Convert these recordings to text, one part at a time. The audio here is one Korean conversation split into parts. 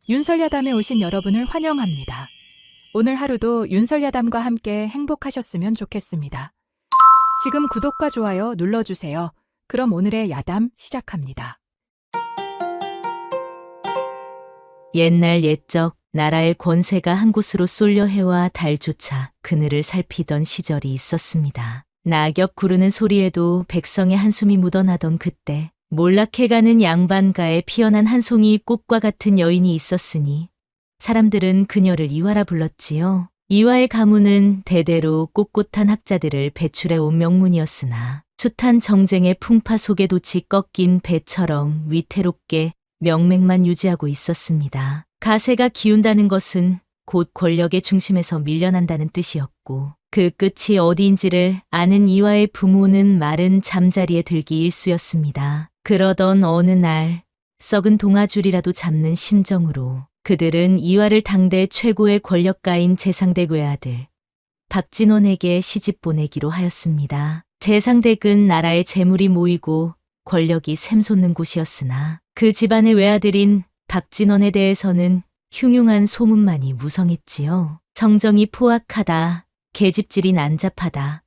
윤설야담에 오신 여러분을 환영합니다. 오늘 하루도 윤설야담과 함께 행복하셨으면 좋겠습니다. 지금 구독과 좋아요 눌러주세요. 그럼 오늘의 야담 시작합니다. 옛날 옛적 나라의 권세가 한 곳으로 쏠려 해와 달조차 그늘을 살피던 시절이 있었습니다. 낙엽 구르는 소리에도 백성의 한숨이 묻어나던 그때 몰락해가는 양반가에 피어난 한 송이 꽃과 같은 여인이 있었으니 사람들은 그녀를 이화라 불렀지요. 이화의 가문은 대대로 꼿꼿한 학자들을 배출해 온 명문이었으나 숱한 정쟁의 풍파 속에 돛이 꺾인 배처럼 위태롭게 명맥만 유지하고 있었습니다. 가세가 기운다는 것은 곧 권력의 중심에서 밀려난다는 뜻이었고 그 끝이 어디인지를 아는 이화의 부모는 마른 잠자리에 들기 일쑤였습니다. 그러던 어느 날 썩은 동아줄이라도 잡는 심정으로 그들은 이화를 당대 최고의 권력가인 재상댁 외아들 박진원에게 시집 보내기로 하였습니다. 재상댁은 나라의 재물이 모이고 권력이 샘솟는 곳이었으나 그 집안의 외아들인 박진원에 대해서는 흉흉한 소문만이 무성했지요. 성정이 포악하다, 계집질이 난잡하다,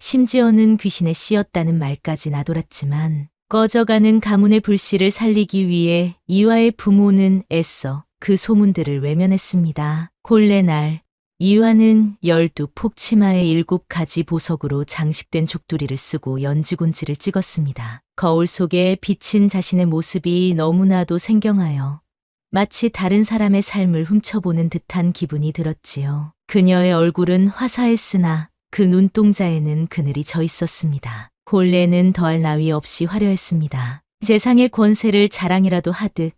심지어는 귀신에 씌었다는 말까지 나돌았지만 꺼져가는 가문의 불씨를 살리기 위해 이화의 부모는 애써 그 소문들을 외면했습니다. 본래날 이화는 12폭 치마에 7가지 보석으로 장식된 족두리를 쓰고 연지곤지를 찍었습니다. 거울 속에 비친 자신의 모습이 너무나도 생경하여 마치 다른 사람의 삶을 훔쳐보는 듯한 기분이 들었지요. 그녀의 얼굴은 화사했으나 그 눈동자에는 그늘이 져 있었습니다. 본래는 더할 나위 없이 화려했습니다. 세상의 권세를 자랑이라도 하듯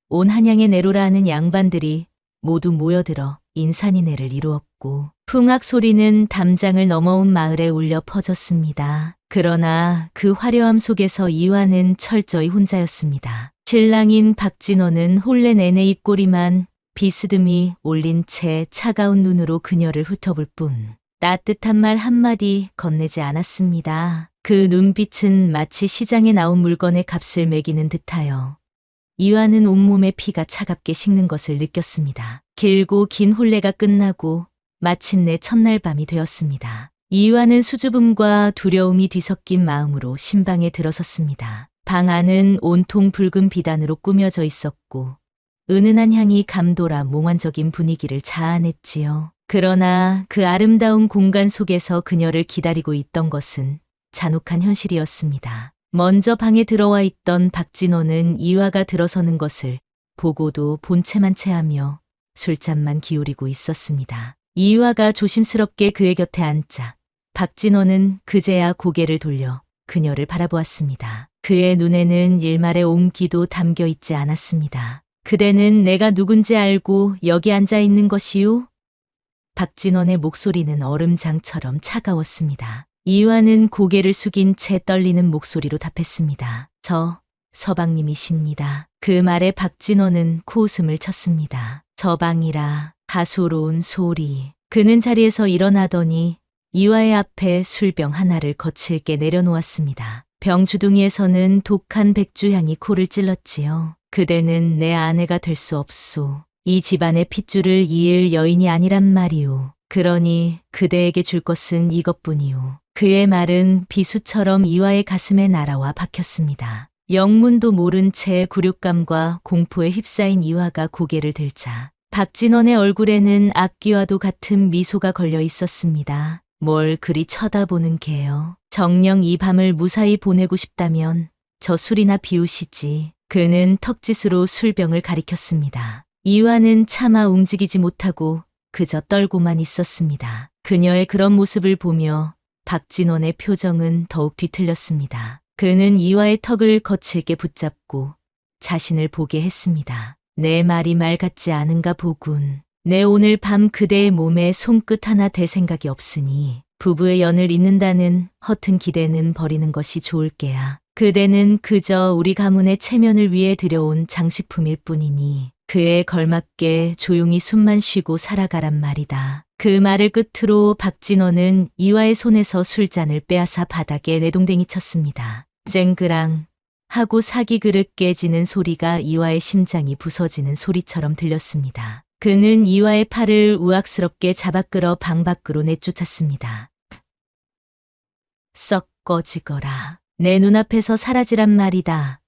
온 한양에 내로라 하는 양반들이 모두 모여들어 인산인해를 이루었고 풍악 소리는 담장을 넘어온 마을에 울려 퍼졌습니다. 그러나 그 화려함 속에서 이화는 철저히 혼자였습니다. 신랑인 박진원은 혼례 내내 입꼬리만 비스듬히 올린 채 차가운 눈으로 그녀를 훑어볼 뿐 따뜻한 말 한마디 건네지 않았습니다. 그 눈빛은 마치 시장에 나온 물건의 값을 매기는 듯하여 이화는 온몸에 피가 차갑게 식는 것을 느꼈습니다. 길고 긴 혼례가 끝나고 마침내 첫날 밤이 되었습니다. 이화는 수줍음과 두려움이 뒤섞인 마음으로 신방에 들어섰습니다. 방 안은 온통 붉은 비단으로 꾸며져 있었고 은은한 향이 감돌아 몽환적인 분위기를 자아냈지요. 그러나 그 아름다운 공간 속에서 그녀를 기다리고 있던 것은 잔혹한 현실이었습니다. 먼저 방에 들어와 있던 박진호는 이화가 들어서는 것을 보고도 본체만 체하며 술잔만 기울이고 있었습니다. 이화가 조심스럽게 그의 곁에 앉자 박진호는 그제야 고개를 돌려 그녀를 바라보았습니다. 그의 눈에는 일말의 온기도 담겨 있지 않았습니다. 그대는 내가 누군지 알고 여기 앉아 있는 것이요? 박진원의 목소리는 얼음장처럼 차가웠습니다. 이화는 고개를 숙인 채 떨리는 목소리로 답했습니다. 저 서방님이십니다. 그 말에 박진원은 코웃음을 쳤습니다. 서방이라 가소로운 소리. 그는 자리에서 일어나더니 이화의 앞에 술병 하나를 거칠게 내려놓았습니다. 병 주둥이에서는 독한 백주향이 코를 찔렀지요. 그대는 내 아내가 될 수 없소. 이 집안의 핏줄을 이을 여인이 아니란 말이오. 그러니 그대에게 줄 것은 이것뿐이오. 그의 말은 비수처럼 이화의 가슴에 날아와 박혔습니다. 영문도 모른 채 굴욕감과 공포에 휩싸인 이화가 고개를 들자 박진원의 얼굴에는 악기와도 같은 미소가 걸려 있었습니다. 뭘 그리 쳐다보는 게요. 정녕 이 밤을 무사히 보내고 싶다면 저 술이나 비우시지. 그는 턱짓으로 술병을 가리켰습니다. 이화는 차마 움직이지 못하고 그저 떨고만 있었습니다. 그녀의 그런 모습을 보며 박진원의 표정은 더욱 뒤틀렸습니다. 그는 이화의 턱을 거칠게 붙잡고 자신을 보게 했습니다. 내 말이 말 같지 않은가 보군. 내 오늘 밤 그대의 몸에 손끝 하나 댈 생각이 없으니 부부의 연을 잇는다는 허튼 기대는 버리는 것이 좋을 게야. 그대는 그저 우리 가문의 체면을 위해 들여온 장식품일 뿐이니 그에 걸맞게 조용히 숨만 쉬고 살아가란 말이다. 그 말을 끝으로 박진호는 이화의 손에서 술잔을 빼앗아 바닥에 내동댕이 쳤습니다. 쨍그랑 하고 사기 그릇 깨지는 소리가 이화의 심장이 부서지는 소리처럼 들렸습니다. 그는 이화의 팔을 우악스럽게 잡아 끌어 방 밖으로 내쫓았습니다. 썩 꺼지거라. 내 눈앞에서 사라지란 말이다.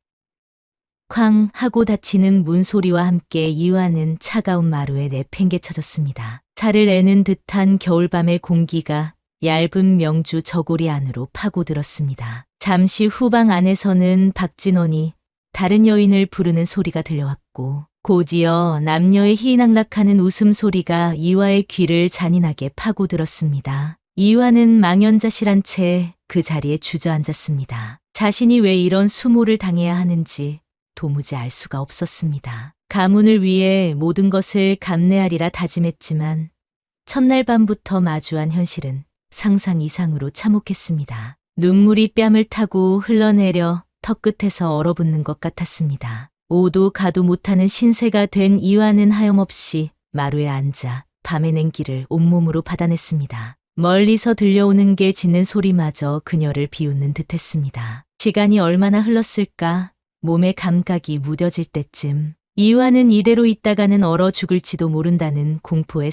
쾅 하고 닫히는 문소리와 함께 이화는 차가운 마루에 내팽개쳐졌습니다. 차를 내는 듯한 겨울밤의 공기가 얇은 명주 저고리 안으로 파고들었습니다. 잠시 후 방 안에서는 박진원이 다른 여인을 부르는 소리가 들려왔고 곧이어 남녀의 희낙락하는 웃음소리가 이화의 귀를 잔인하게 파고들었습니다. 이화는 망연자실한 채 그 자리에 주저앉았습니다. 자신이 왜 이런 수모를 당해야 하는지 도무지 알 수가 없었습니다. 가문을 위해 모든 것을 감내하리라 다짐했지만 첫날 밤부터 마주한 현실은 상상 이상으로 참혹했습니다. 눈물이 뺨을 타고 흘러내려 턱끝에서 얼어붙는 것 같았습니다. 오도 가도 못하는 신세가 된 이화는 하염없이 마루에 앉아 밤의 냉기를 온몸으로 받아냈습니다. 멀리서 들려오는 게 짖는 소리마저 그녀를 비웃는 듯했습니다. 시간이 얼마나 흘렀을까? 몸의 감각이 무뎌질 때쯤 이화는 이대로 있다가는 얼어 죽을지도 모른다는 공포에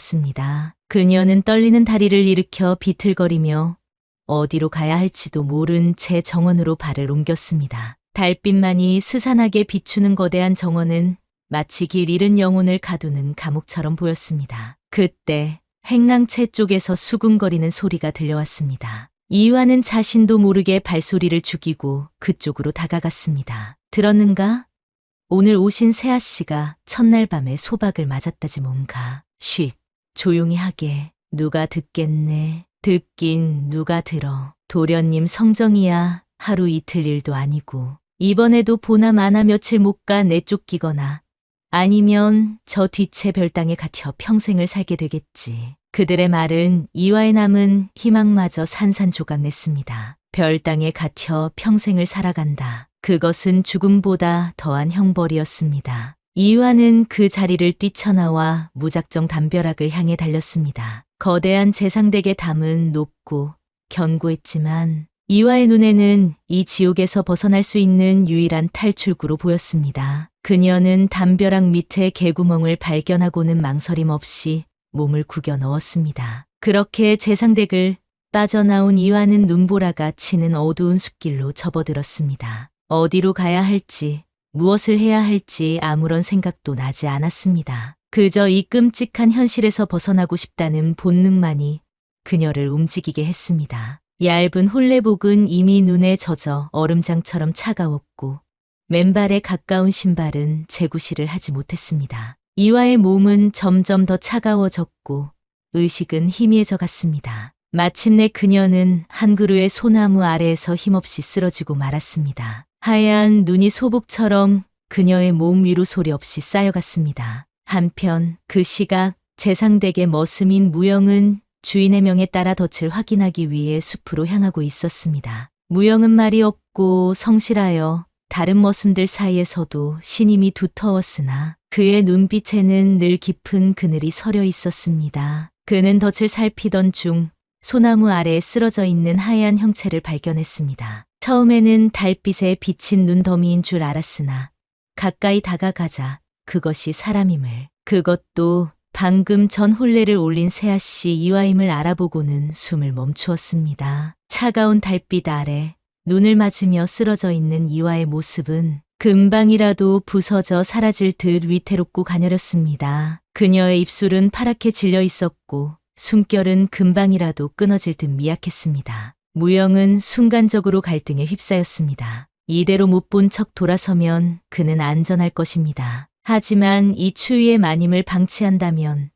사로잡혔습니다. 그녀는 떨리는 다리를 일으켜 비틀거리며 어디로 가야 할지도 모른 채 정원으로 발을 옮겼습니다. 달빛만이 스산하게 비추는 거대한 정원은 마치 길 잃은 영혼을 가두는 감옥처럼 보였습니다. 그때 행랑채 쪽에서 수군거리는 소리가 들려왔습니다. 이화는 자신도 모르게 발소리를 죽이고 그쪽으로 다가갔습니다. 들었는가? 오늘 오신 세아 씨가 첫날 밤에 소박을 맞았다지 뭔가. 쉿, 조용히 하게. 누가 듣겠네. 듣긴 누가 들어. 도련님 성정이야. 하루 이틀 일도 아니고. 이번에도 보나 마나 며칠 못 가 내쫓기거나 아니면 저 뒤채 별당에 갇혀 평생을 살게 되겠지. 그들의 말은 이화의 남은 희망마저 산산조각냈습니다. 별당에 갇혀 평생을 살아간다. 그것은 죽음보다 더한 형벌이었습니다. 이화는 그 자리를 뛰쳐나와 무작정 담벼락을 향해 달렸습니다. 거대한 재상댁의 담은 높고 견고했지만 이화의 눈에는 이 지옥에서 벗어날 수 있는 유일한 탈출구로 보였습니다. 그녀는 담벼락 밑에 개구멍을 발견하고는 망설임 없이 몸을 구겨 넣었습니다. 그렇게 재상댁을 빠져나온 이화는 눈보라가 치는 어두운 숲길로 접어들었습니다. 어디로 가야 할지, 무엇을 해야 할지 아무런 생각도 나지 않았습니다. 그저 이 끔찍한 현실에서 벗어나고 싶다는 본능만이 그녀를 움직이게 했습니다. 얇은 홀레복은 이미 눈에 젖어 얼음장처럼 차가웠고 맨발에 가까운 신발은 재구시를 하지 못했습니다. 이화의 몸은 점점 더 차가워졌고 의식은 희미해져 갔습니다. 마침내 그녀는 한 그루의 소나무 아래에서 힘없이 쓰러지고 말았습니다. 하얀 눈이 소복처럼 그녀의 몸 위로 소리 없이 쌓여갔습니다. 한편 그 시각 재상댁의 머슴인 무영은 주인의 명에 따라 덫을 확인하기 위해 숲으로 향하고 있었습니다. 무영은 말이 없고 성실하여 다른 머슴들 사이에서도 신임이 두터웠으나 그의 눈빛에는 늘 깊은 그늘이 서려 있었습니다. 그는 덫을 살피던 중 소나무 아래에 쓰러져 있는 하얀 형체를 발견했습니다. 처음에는 달빛에 비친 눈더미인 줄 알았으나 가까이 다가가자 그것이 사람임을, 그것도 방금 전 혼례를 올린 세아 씨 이화임을 알아보고는 숨을 멈추었습니다. 차가운 달빛 아래 눈을 맞으며 쓰러져 있는 이화의 모습은 금방이라도 부서져 사라질 듯 위태롭고 가녀렸습니다. 그녀의 입술은 파랗게 질려 있었고 숨결은 금방이라도 끊어질 듯 미약했습니다. 무영은 순간적으로 갈등에 휩싸였습니다. 이대로 못 본 척 돌아서면 그는 안전할 것입니다. 하지만 이 추위의 마님을 방치한다면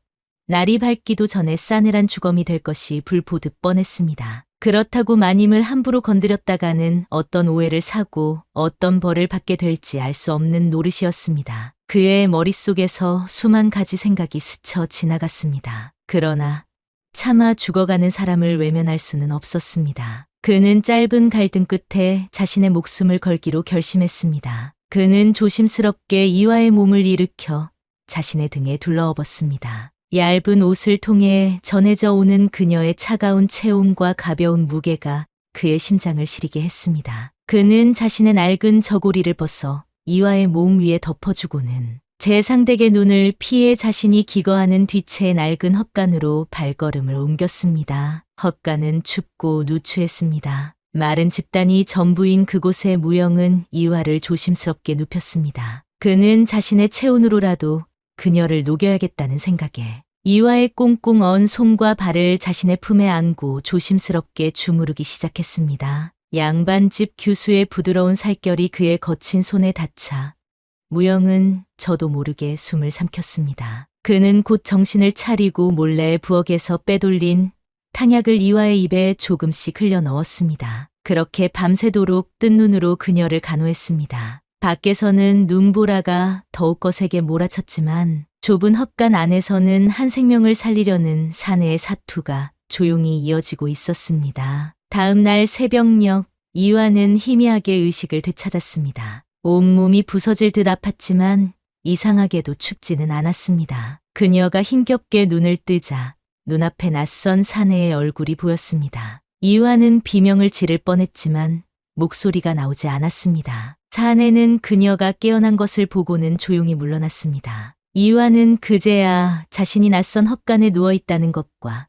날이 밝기도 전에 싸늘한 주검이 될 것이 불보듯 뻔했습니다. 그렇다고 마님을 함부로 건드렸다가는 어떤 오해를 사고 어떤 벌을 받게 될지 알 수 없는 노릇이었습니다. 그의 머릿속에서 수만 가지 생각이 스쳐 지나갔습니다. 그러나 차마 죽어가는 사람을 외면할 수는 없었습니다. 그는 짧은 갈등 끝에 자신의 목숨을 걸기로 결심했습니다. 그는 조심스럽게 이화의 몸을 일으켜 자신의 등에 둘러엎었습니다. 얇은 옷을 통해 전해져 오는 그녀의 차가운 체온과 가벼운 무게가 그의 심장을 시리게 했습니다. 그는 자신의 낡은 저고리를 벗어 이화의 몸 위에 덮어주고는 재상댁의 눈을 피해 자신이 기거하는 뒤채의 낡은 헛간으로 발걸음을 옮겼습니다. 헛간은 춥고 누추했습니다. 마른 집단이 전부인 그곳에 무영은 이화를 조심스럽게 눕혔습니다. 그는 자신의 체온으로라도 그녀를 녹여야겠다는 생각에 이화의 꽁꽁 언 손과 발을 자신의 품에 안고 조심스럽게 주무르기 시작했습니다. 양반집 규수의 부드러운 살결이 그의 거친 손에 닿자 무영은 저도 모르게 숨을 삼켰습니다. 그는 곧 정신을 차리고 몰래 부엌에서 빼돌린 탕약을 이화의 입에 조금씩 흘려 넣었습니다. 그렇게 밤새도록 뜬 눈으로 그녀를 간호했습니다. 밖에서는 눈보라가 더욱 거세게 몰아쳤지만 좁은 헛간 안에서는 한 생명을 살리려는 사내의 사투가 조용히 이어지고 있었습니다. 다음 날 새벽녘 이화는 희미하게 의식을 되찾았습니다. 온몸이 부서질 듯 아팠지만 이상하게도 춥지는 않았습니다. 그녀가 힘겹게 눈을 뜨자 눈앞에 낯선 사내의 얼굴이 보였습니다. 이화는 비명을 지를 뻔했지만 목소리가 나오지 않았습니다. 사내는 그녀가 깨어난 것을 보고는 조용히 물러났습니다. 이화는 그제야 자신이 낯선 헛간에 누워있다는 것과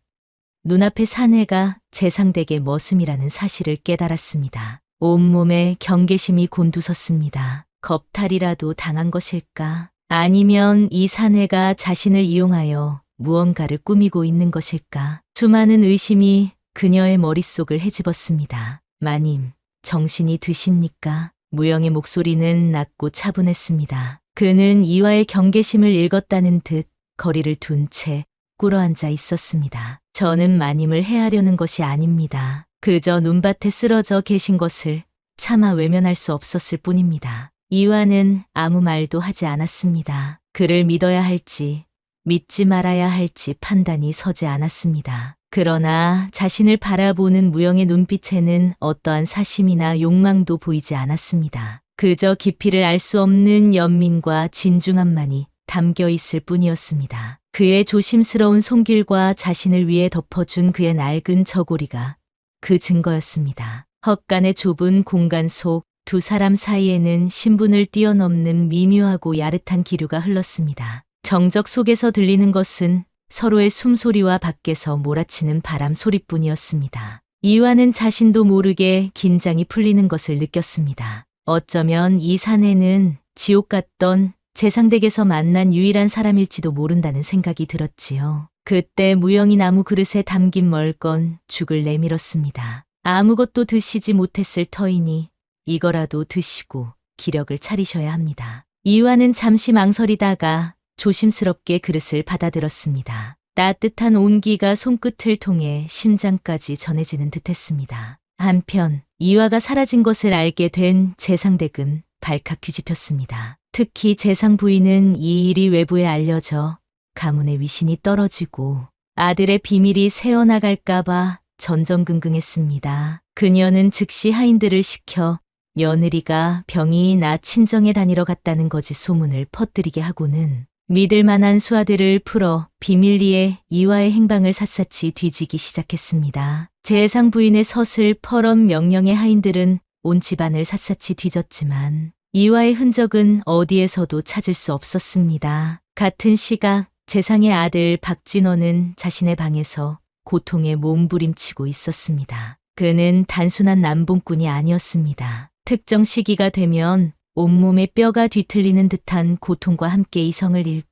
눈앞의 사내가 재상댁의 머슴이라는 사실을 깨달았습니다. 온몸에 경계심이 곤두섰습니다. 겁탈이라도 당한 것일까? 아니면 이 사내가 자신을 이용하여 무언가를 꾸미고 있는 것일까? 수많은 의심이 그녀의 머릿속을 헤집었습니다. 마님, 정신이 드십니까? 무영의 목소리는 낮고 차분했습니다. 그는 이화의 경계심을 읽었다는 듯 거리를 둔 채 꿇어앉아 있었습니다. 저는 마님을 해하려는 것이 아닙니다. 그저 눈밭에 쓰러져 계신 것을 차마 외면할 수 없었을 뿐입니다. 이화는 아무 말도 하지 않았습니다. 그를 믿어야 할지 믿지 말아야 할지 판단이 서지 않았습니다. 그러나 자신을 바라보는 무영의 눈빛에는 어떠한 사심이나 욕망도 보이지 않았습니다. 그저 깊이를 알 수 없는 연민과 진중함만이 담겨 있을 뿐이었습니다. 그의 조심스러운 손길과 자신을 위해 덮어준 그의 낡은 저고리가 그 증거였습니다. 헛간의 좁은 공간 속 두 사람 사이에는 신분을 뛰어넘는 미묘하고 야릇한 기류가 흘렀습니다. 정적 속에서 들리는 것은 서로의 숨소리와 밖에서 몰아치는 바람 소리뿐이었습니다. 이화는 자신도 모르게 긴장이 풀리는 것을 느꼈습니다. 어쩌면 이 사내는 지옥 같던 재상댁에서 만난 유일한 사람일지도 모른다는 생각이 들었지요. 그때 무영이 나무 그릇에 담긴 멀건 죽을 내밀었습니다. 아무것도 드시지 못했을 터이니 이거라도 드시고 기력을 차리셔야 합니다. 이화는 잠시 망설이다가 조심스럽게 그릇을 받아들었습니다. 따뜻한 온기가 손끝을 통해 심장까지 전해지는 듯했습니다. 한편 이화가 사라진 것을 알게 된 재상댁은 발칵 뒤집혔습니다. 특히 재상 부인은 이 일이 외부에 알려져 가문의 위신이 떨어지고 아들의 비밀이 새어나갈까봐 전전긍긍했습니다. 그녀는 즉시 하인들을 시켜 며느리가 병이 나 친정에 다니러 갔다는 거짓 소문을 퍼뜨리게 하고는 믿을 만한 수하들을 풀어 비밀리에 이화의 행방을 샅샅이 뒤지기 시작했습니다. 재상 부인의 서슬 퍼런 명령의 하인들은 온 집안을 샅샅이 뒤졌지만 이화의 흔적은 어디에서도 찾을 수 없었습니다. 같은 시각 재상의 아들 박진호는 자신의 방에서 고통에 몸부림치고 있었습니다. 그는 단순한 남봉꾼이 아니었습니다. 특정 시기가 되면 온몸에 뼈가 뒤틀리는 듯한 고통과 함께 이성을 잃고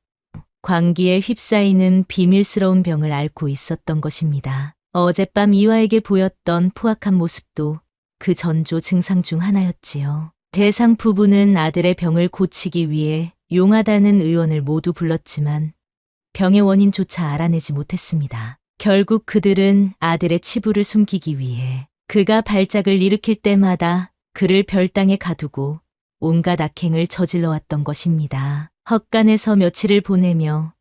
광기에 휩싸이는 비밀스러운 병을 앓고 있었던 것입니다. 어젯밤 이화에게 보였던 포악한 모습도 그 전조 증상 중 하나였지요. 재상 부부는 아들의 병을 고치기 위해 용하다는 의원을 모두 불렀지만 병의 원인조차 알아내지 못했습니다. 결국 그들은 아들의 치부를 숨기기 위해 그가 발작을 일으킬 때마다 그를 별당에 가두고 온갖 악행을 저질러 왔던 것입니다. 헛간에서 며칠을 보내며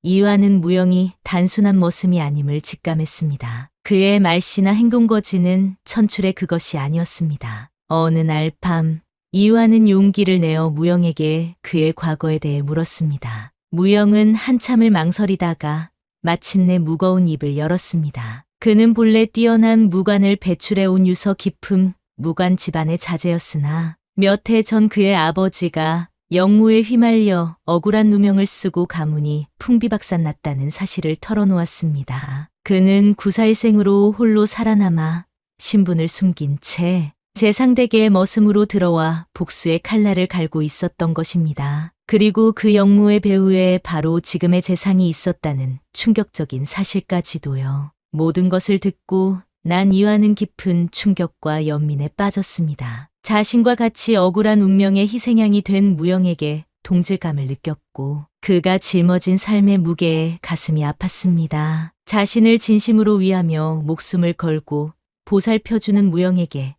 이화는 무영이 단순한 머슴이 아님을 직감했습니다. 그의 말씨나 행동거지는 천출의 그것이 아니었습니다. 어느 날 밤 이화는 용기를 내어 무영에게 그의 과거에 대해 물었습니다. 무영은 한참을 망설이다가 마침내 무거운 입을 열었습니다. 그는 본래 뛰어난 무관을 배출해 온 유서 깊음 무관 집안의 자제였으나 몇 해 전 그의 아버지가 영무에 휘말려 억울한 누명을 쓰고 가문이 풍비박산 났다는 사실을 털어놓았습니다. 그는 구사일생으로 홀로 살아남아 신분을 숨긴 채 재상댁의 머슴으로 들어와 복수의 칼날을 갈고 있었던 것입니다. 그리고 그 영무의 배후에 바로 지금의 재상이 있었다는 충격적인 사실까지도요. 모든 것을 듣고 난 이화는 깊은 충격과 연민에 빠졌습니다. 자신과 같이 억울한 운명의 희생양이 된 무영에게 동질감을 느꼈고 그가 짊어진 삶의 무게에 가슴이 아팠습니다. 자신을 진심으로 위하며 목숨을 걸고 보살펴주는 무영에게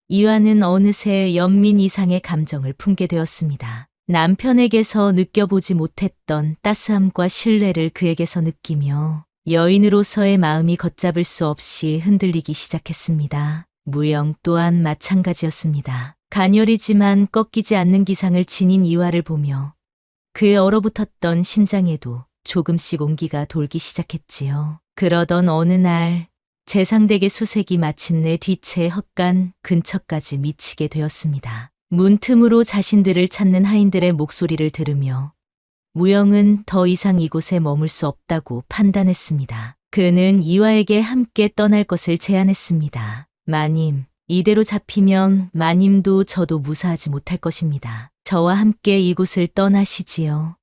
이화는 어느새 연민 이상의 감정을 품게 되었습니다. 남편에게서 느껴보지 못했던 따스함과 신뢰를 그에게서 느끼며 여인으로서의 마음이 걷잡을 수 없이 흔들리기 시작했습니다. 무영 또한 마찬가지였습니다. 가녀리지만 꺾이지 않는 기상을 지닌 이화를 보며 그의 얼어붙었던 심장에도 조금씩 온기가 돌기 시작했지요. 그러던 어느 날 재상댁의 수색이 마침내 뒤채 헛간 근처까지 미치게 되었습니다. 문틈으로 자신들을 찾는 하인들의 목소리를 들으며 무영은 더 이상 이곳에 머물 수 없다고 판단했습니다. 그는 이화에게 함께 떠날 것을 제안했습니다. 마님, 이대로 잡히면 마님도 저도 무사하지 못할 것입니다. 저와 함께 이곳을 떠나시지요.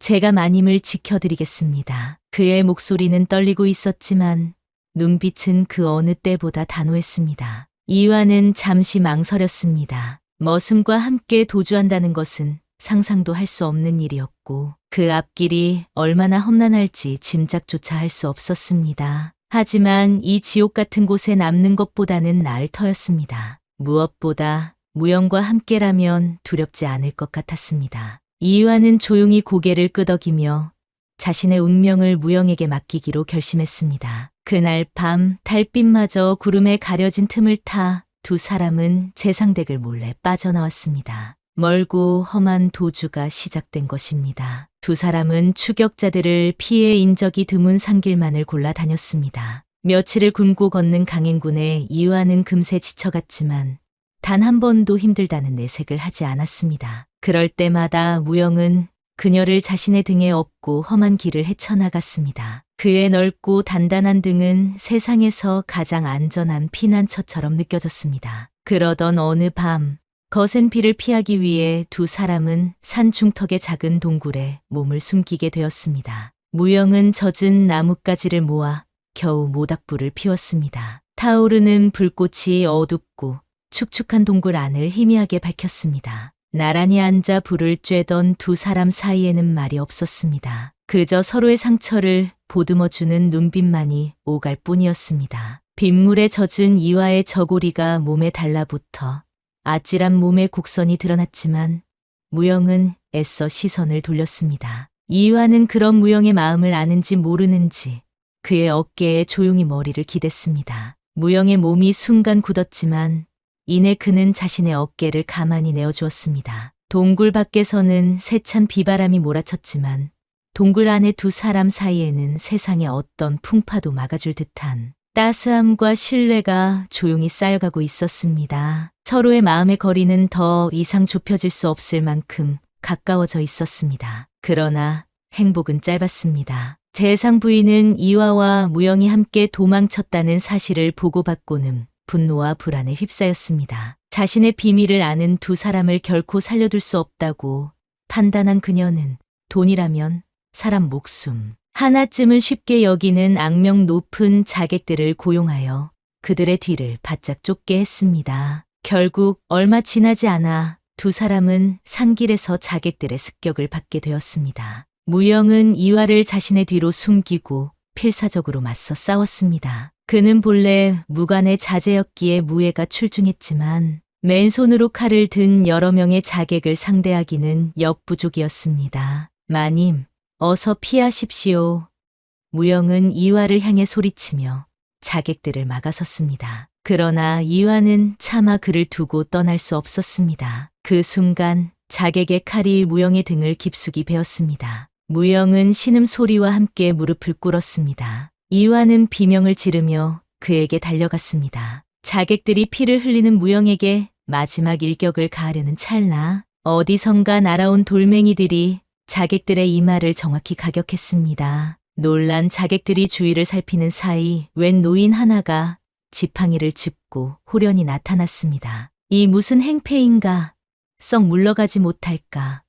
제가 마님을 지켜드리겠습니다. 그의 목소리는 떨리고 있었지만 눈빛은 그 어느 때보다 단호했습니다. 이화는 잠시 망설였습니다. 머슴과 함께 도주한다는 것은 상상도 할 수 없는 일이었고 그 앞길이 얼마나 험난할지 짐작조차 할 수 없었습니다. 하지만 이 지옥 같은 곳에 남는 것보다는 나을 터였습니다. 무엇보다 무영과 함께라면 두렵지 않을 것 같았습니다. 이화는 조용히 고개를 끄덕이며 자신의 운명을 무영에게 맡기기로 결심했습니다. 그날 밤 달빛마저 구름에 가려진 틈을 타 두 사람은 재상댁을 몰래 빠져나왔습니다. 멀고 험한 도주가 시작된 것입니다. 두 사람은 추격자들을 피해 인적이 드문 산길만을 골라 다녔습니다. 며칠을 굶고 걷는 강행군에 이화는 금세 지쳐갔지만 단 한 번도 힘들다는 내색을 하지 않았습니다. 그럴 때마다 무영은 그녀를 자신의 등에 업고 험한 길을 헤쳐나갔습니다. 그의 넓고 단단한 등은 세상에서 가장 안전한 피난처처럼 느껴졌습니다. 그러던 어느 밤 거센 비를 피하기 위해 두 사람은 산 중턱의 작은 동굴에 몸을 숨기게 되었습니다. 무영은 젖은 나뭇가지를 모아 겨우 모닥불을 피웠습니다. 타오르는 불꽃이 어둡고 축축한 동굴 안을 희미하게 밝혔습니다. 나란히 앉아 불을 쬐던 두 사람 사이에는 말이 없었습니다. 그저 서로의 상처를 보듬어주는 눈빛만이 오갈 뿐이었습니다. 빗물에 젖은 이화의 저고리가 몸에 달라붙어 아찔한 몸의 곡선이 드러났지만 무영은 애써 시선을 돌렸습니다. 이화는 그런 무영의 마음을 아는지 모르는지 그의 어깨에 조용히 머리를 기댔습니다. 무영의 몸이 순간 굳었지만 이내 그는 자신의 어깨를 가만히 내어주었습니다. 동굴 밖에서는 세찬 비바람이 몰아쳤지만 동굴 안의 두 사람 사이에는 세상의 어떤 풍파도 막아줄 듯한 따스함과 신뢰가 조용히 쌓여가고 있었습니다. 서로의 마음의 거리는 더 이상 좁혀질 수 없을 만큼 가까워져 있었습니다. 그러나 행복은 짧았습니다. 재상 부인은 이화와 무영이 함께 도망쳤다는 사실을 보고받고는 분노와 불안에 휩싸였습니다. 자신의 비밀을 아는 두 사람을 결코 살려둘 수 없다고 판단한 그녀는 돈이라면 사람 목숨 하나쯤은 쉽게 여기는 악명 높은 자객들을 고용하여 그들의 뒤를 바짝 쫓게 했습니다. 결국 얼마 지나지 않아 두 사람은 산길에서 자객들의 습격을 받게 되었습니다. 무영은 이화를 자신의 뒤로 숨기고 필사적으로 맞서 싸웠습니다. 그는 본래 무관의 자제였기에 무예가 출중했지만 맨손으로 칼을 든 여러 명의 자객을 상대하기는 역부족이었습니다. 마님, 어서 피하십시오. 무영은 이화를 향해 소리치며 자객들을 막아섰습니다. 그러나 이화는 차마 그를 두고 떠날 수 없었습니다. 그 순간 자객의 칼이 무영의 등을 깊숙이 베었습니다. 무영은 신음소리와 함께 무릎을 꿇었습니다. 이화는 비명을 지르며 그에게 달려갔습니다. 자객들이 피를 흘리는 무영에게 마지막 일격을 가하려는 찰나 어디선가 날아온 돌멩이들이 자객들의 이마를 정확히 가격했습니다. 놀란 자객들이 주위를 살피는 사이 웬 노인 하나가 지팡이를 짚고 호련히 나타났습니다. 이 무슨 행패인가? 썩 물러가지 못할까?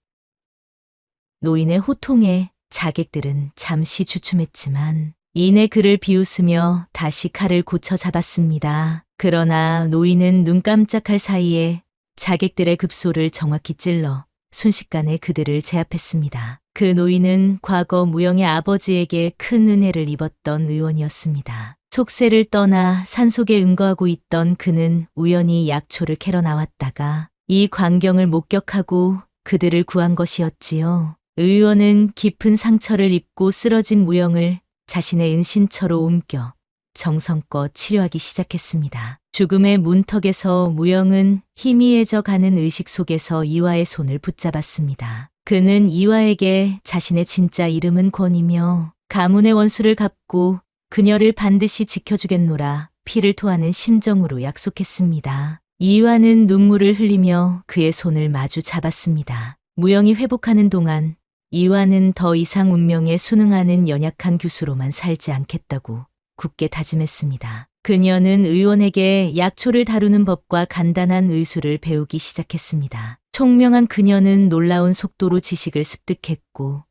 노인의 호통에 자객들은 잠시 주춤했지만 이내 그를 비웃으며 다시 칼을 고쳐 잡았습니다. 그러나 노인은 눈 깜짝할 사이에 자객들의 급소를 정확히 찔러 순식간에 그들을 제압했습니다. 그 노인은 과거 무영의 아버지에게 큰 은혜를 입었던 의원이었습니다. 속세를 떠나 산속에 응거하고 있던 그는 우연히 약초를 캐러 나왔다가 이 광경을 목격하고 그들을 구한 것이었지요. 의원은 깊은 상처를 입고 쓰러진 무영을 자신의 은신처로 옮겨 정성껏 치료하기 시작했습니다. 죽음의 문턱에서 무영은 희미해져 가는 의식 속에서 이화의 손을 붙잡았습니다. 그는 이화에게 자신의 진짜 이름은 권이며 가문의 원수를 갚고 그녀를 반드시 지켜주겠노라 피를 토하는 심정으로 약속했습니다. 이화는 눈물을 흘리며 그의 손을 마주 잡았습니다. 무영이 회복하는 동안 이화는 더 이상 운명에 순응하는 연약한 교수로만 살지 않겠다고 굳게 다짐했습니다. 그녀는 의원에게 약초를 다루는 법과 간단한 의술을 배우기 시작했습니다. 총명한 그녀는 놀라운 속도로 지식을 습득했고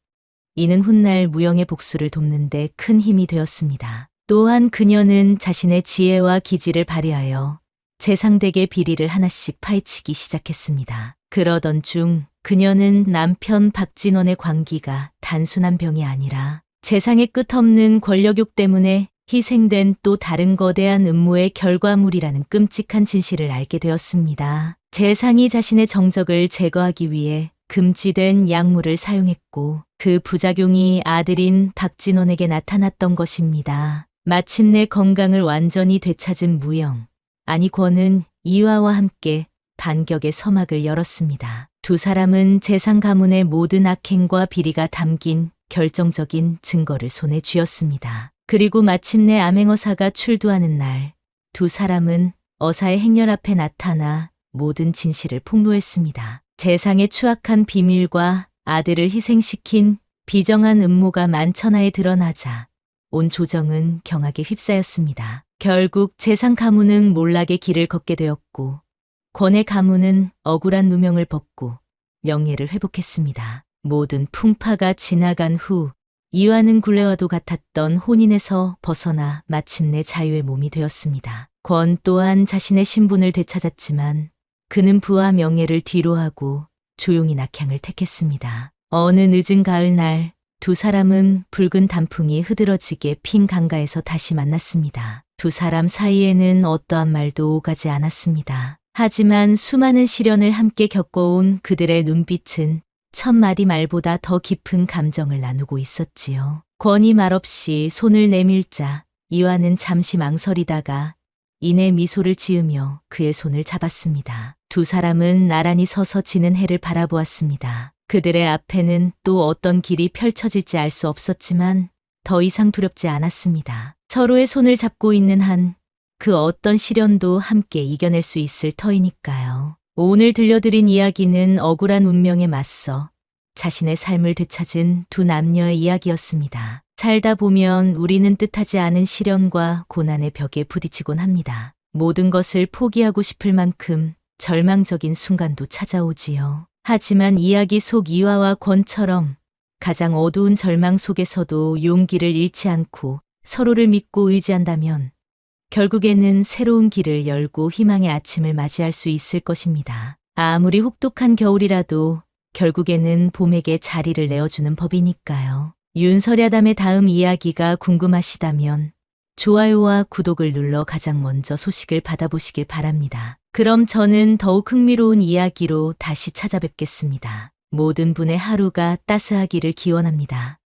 이는 훗날 무영의 복수를 돕는 데 큰 힘이 되었습니다. 또한 그녀는 자신의 지혜와 기지를 발휘하여 재상댁의 비리를 하나씩 파헤치기 시작했습니다. 그러던 중 그녀는 남편 박진원의 광기가 단순한 병이 아니라 재상의 끝없는 권력욕 때문에 희생된 또 다른 거대한 음모의 결과물이라는 끔찍한 진실을 알게 되었습니다. 재상이 자신의 정적을 제거하기 위해 금지된 약물을 사용했고 그 부작용이 아들인 박진원에게 나타났던 것입니다. 마침내 건강을 완전히 되찾은 무영, 아니 권은 이화와 함께 반격의 서막을 열었습니다. 두 사람은 재상 가문의 모든 악행과 비리가 담긴 결정적인 증거를 손에 쥐었습니다. 그리고 마침내 암행어사가 출두하는 날, 두 사람은 어사의 행렬 앞에 나타나 모든 진실을 폭로했습니다. 재상의 추악한 비밀과 아들을 희생시킨 비정한 음모가 만천하에 드러나자 온 조정은 경악에 휩싸였습니다. 결국 재상 가문은 몰락의 길을 걷게 되었고 권의 가문은 억울한 누명을 벗고 명예를 회복했습니다. 모든 풍파가 지나간 후 이화는 굴레와도 같았던 혼인에서 벗어나 마침내 자유의 몸이 되었습니다. 권 또한 자신의 신분을 되찾았지만 그는 부와 명예를 뒤로하고 조용히 낙향을 택했습니다. 어느 늦은 가을날 두 사람은 붉은 단풍이 흐드러지게 핀 강가에서 다시 만났습니다. 두 사람 사이에는 어떠한 말도 오가지 않았습니다. 하지만 수많은 시련을 함께 겪어온 그들의 눈빛은 천마디 말보다 더 깊은 감정을 나누고 있었지요. 권이 말없이 손을 내밀자 이화는 잠시 망설이다가 이내 미소를 지으며 그의 손을 잡았습니다. 두 사람은 나란히 서서 지는 해를 바라보았습니다. 그들의 앞에는 또 어떤 길이 펼쳐질지 알 수 없었지만 더 이상 두렵지 않았습니다. 서로의 손을 잡고 있는 한 그 어떤 시련도 함께 이겨낼 수 있을 터이니까요. 오늘 들려드린 이야기는 억울한 운명에 맞서 자신의 삶을 되찾은 두 남녀의 이야기였습니다. 살다 보면 우리는 뜻하지 않은 시련과 고난의 벽에 부딪히곤 합니다. 모든 것을 포기하고 싶을 만큼 절망적인 순간도 찾아오지요. 하지만 이야기 속 이화와 권처럼 가장 어두운 절망 속에서도 용기를 잃지 않고 서로를 믿고 의지한다면 결국에는 새로운 길을 열고 희망의 아침을 맞이할 수 있을 것입니다. 아무리 혹독한 겨울이라도 결국에는 봄에게 자리를 내어주는 법이니까요. 윤설야담의 다음 이야기가 궁금하시다면 좋아요와 구독을 눌러 가장 먼저 소식을 받아보시길 바랍니다. 그럼 저는 더욱 흥미로운 이야기로 다시 찾아뵙겠습니다. 모든 분의 하루가 따스하기를 기원합니다.